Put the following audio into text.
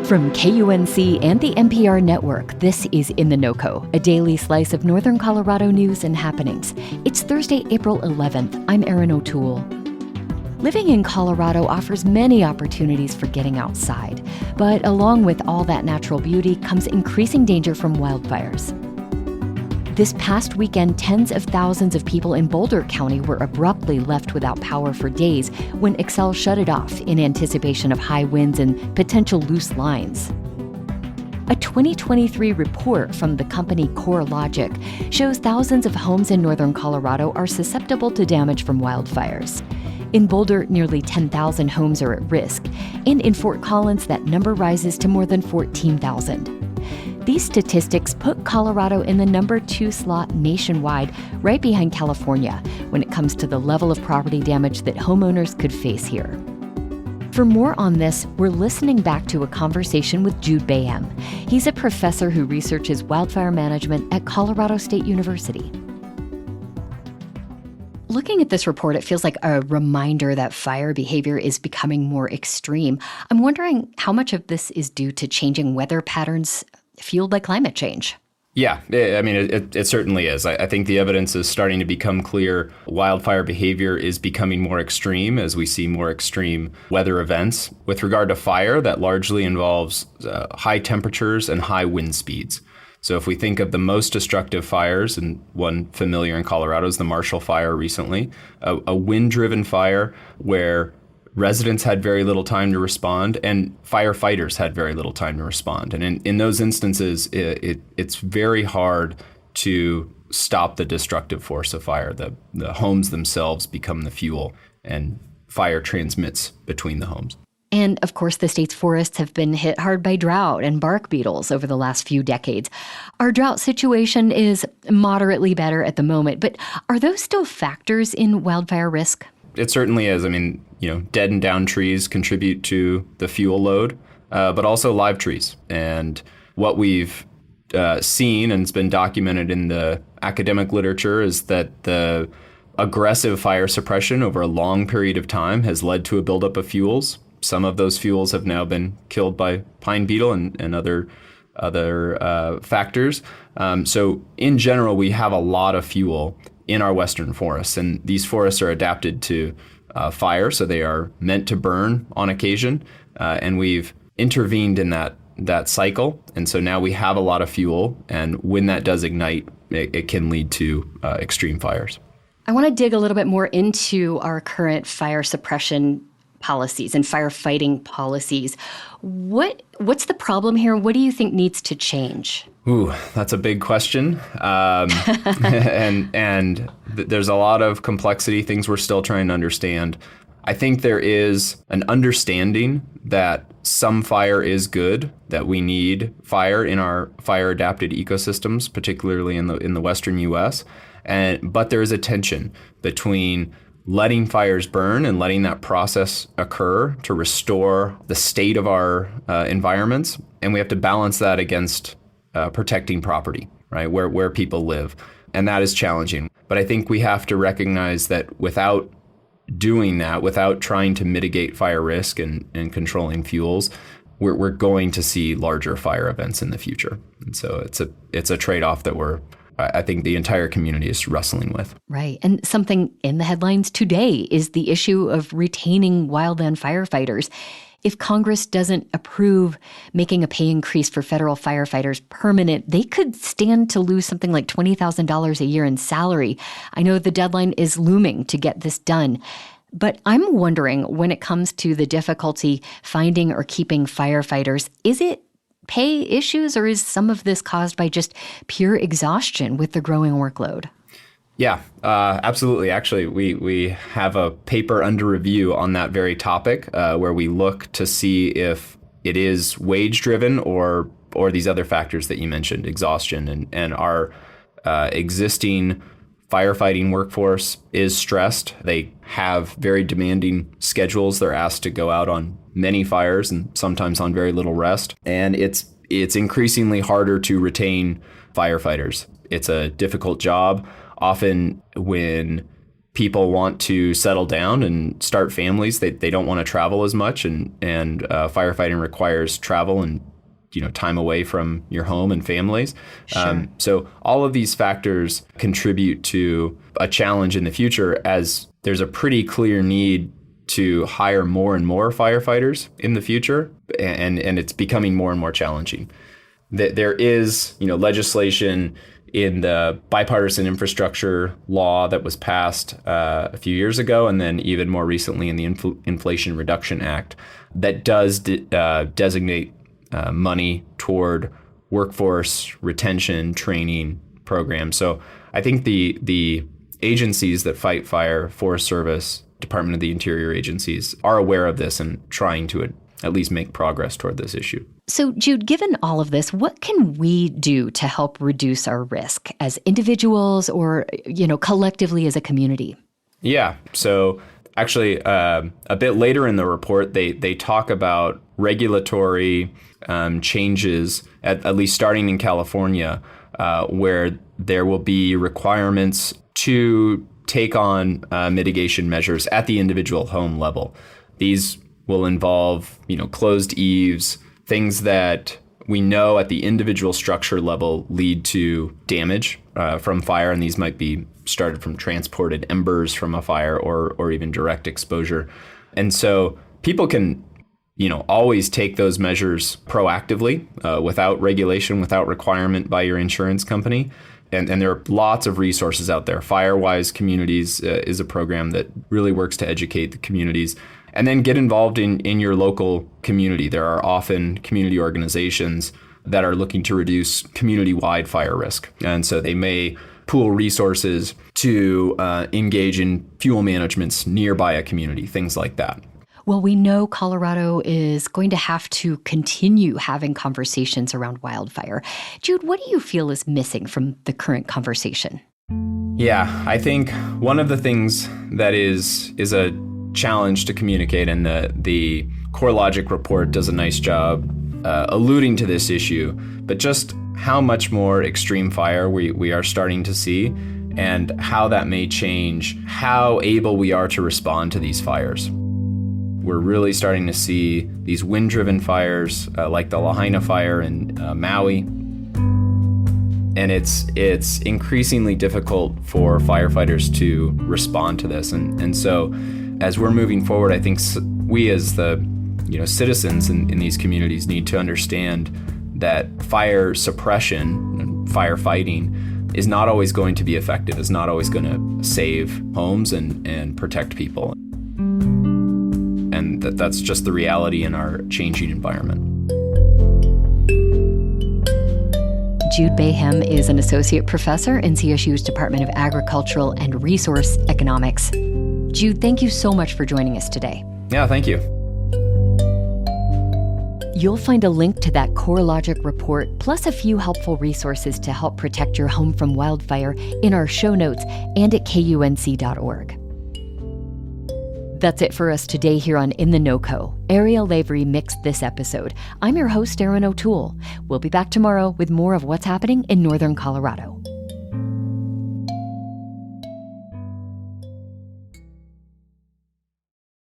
From KUNC and the NPR network, this is In the NOCO, a daily slice of Northern Colorado news and happenings. It's Thursday, April 11th. I'm Erin O'Toole. Living in Colorado offers many opportunities for getting outside, but along with all that natural beauty comes increasing danger from wildfires. This past weekend, tens of thousands of people in Boulder County were abruptly left without power for days when Xcel shut it off in anticipation of high winds and potential loose lines. A 2023 report from the company CoreLogic shows thousands of homes in northern Colorado are susceptible to damage from wildfires. In Boulder, nearly 10,000 homes are at risk, and in Fort Collins, that number rises to more than 14,000. These statistics put Colorado in the number 2 slot nationwide, right behind California, when it comes to the level of property damage that homeowners could face here. For more on this, we're listening back to a conversation with Jude Bayhem. He's a professor who researches wildfire management at Colorado State University. Looking at this report, it feels like a reminder that fire behavior is becoming more extreme. I'm wondering how much of this is due to changing weather patterns fueled by climate change. Yeah, I mean, it certainly is. I think the evidence is starting to become clear. Wildfire behavior is becoming more extreme as we see more extreme weather events. With regard to fire, that largely involves high temperatures and high wind speeds. So if we think of the most destructive fires, and one familiar in Colorado is the Marshall Fire recently, a wind-driven fire where residents had very little time to respond and firefighters had very little time to respond. And in those instances, it's very hard to stop the destructive force of fire. The homes themselves become the fuel and fire transmits between the homes. And of course, the state's forests have been hit hard by drought and bark beetles over the last few decades. Our drought situation is moderately better at the moment, but are those still factors in wildfire risk? It certainly is. I mean, dead and down trees contribute to the fuel load, but also live trees. And what we've seen, and it's been documented in the academic literature, is that the aggressive fire suppression over a long period of time has led to a buildup of fuels. Some of those fuels have now been killed by pine beetle and other factors. So in general, we have a lot of fuel in our western forests, and these forests are adapted to fire, so they are meant to burn on occasion, and we've intervened in that cycle, and so now we have a lot of fuel, and when that does ignite, it can lead to extreme fires. I want to dig a little bit more into our current fire suppression policies and firefighting policies. What's the problem here? What do you think needs to change? Ooh, that's a big question. And there's a lot of complexity, things we're still trying to understand. I think there is an understanding that some fire is good, that we need fire in our fire-adapted ecosystems, particularly in the western U.S. But there is a tension between letting fires burn and letting that process occur to restore the state of our environments. And we have to balance that against protecting property, right, where people live. And that is challenging. But I think we have to recognize that without doing that, without trying to mitigate fire risk and controlling fuels, we're going to see larger fire events in the future. And so it's a trade-off that I think the entire community is wrestling with. Right. And something in the headlines today is the issue of retaining wildland firefighters. If Congress doesn't approve making a pay increase for federal firefighters permanent, they could stand to lose something like $20,000 a year in salary. I know the deadline is looming to get this done. But I'm wondering, when it comes to the difficulty finding or keeping firefighters, is it pay issues, or is some of this caused by just pure exhaustion with the growing workload? Yeah, absolutely. Actually, we have a paper under review on that very topic where we look to see if it is wage-driven or these other factors that you mentioned, exhaustion. And our existing firefighting workforce is stressed. They have very demanding schedules. They're asked to go out on many fires and sometimes on very little rest. And it's increasingly harder to retain firefighters. It's a difficult job. Often when people want to settle down and start families. They don't want to travel as much, and firefighting requires travel and time away from your home and families. Sure. So all of these factors contribute to a challenge in the future, as there's a pretty clear need to hire more and more firefighters in the future, and it's becoming more and more challenging. There is legislation in the bipartisan infrastructure law that was passed a few years ago, and then even more recently in the Inflation Reduction Act, that does designate money toward workforce retention training programs. So I think the agencies that fight fire, Forest Service, Department of the Interior agencies, are aware of this and trying to at least make progress toward this issue. So, Jude, given all of this, what can we do to help reduce our risk as individuals or, collectively as a community? Yeah. So actually, a bit later in the report, they talk about regulatory changes, at least starting in California, where there will be requirements to take on mitigation measures at the individual home level. These will involve, closed eaves, things that we know at the individual structure level lead to damage from fire, and these might be started from transported embers from a fire or even direct exposure. And so people can, always take those measures proactively without regulation, without requirement by your insurance company. And there are lots of resources out there. Firewise Communities is a program that really works to educate the communities. And then get involved in your local community. There are often community organizations that are looking to reduce community-wide fire risk. And so they may pool resources to engage in fuel managements nearby a community, things like that. Well, we know Colorado is going to have to continue having conversations around wildfire. Jude, what do you feel is missing from the current conversation? Yeah, I think one of the things that is a challenge to communicate, and the CoreLogic report does a nice job alluding to this issue, but just how much more extreme fire we are starting to see, and how that may change how able we are to respond to these fires. We're really starting to see these wind-driven fires like the Lahaina fire in Maui. And it's increasingly difficult for firefighters to respond to this. And so as we're moving forward, I think we as the citizens in these communities need to understand that fire suppression and firefighting is not always going to be effective, is not always going to save homes and protect people. And that's just the reality in our changing environment. Jude Bayhem is an associate professor in CSU's Department of Agricultural and Resource Economics. Jude, thank you so much for joining us today. Yeah, thank you. You'll find a link to that CoreLogic report, plus a few helpful resources to help protect your home from wildfire in our show notes and at kunc.org. That's it for us today here on In the NOCO. Ariel Lavery mixed this episode. I'm your host, Erin O'Toole. We'll be back tomorrow with more of what's happening in Northern Colorado.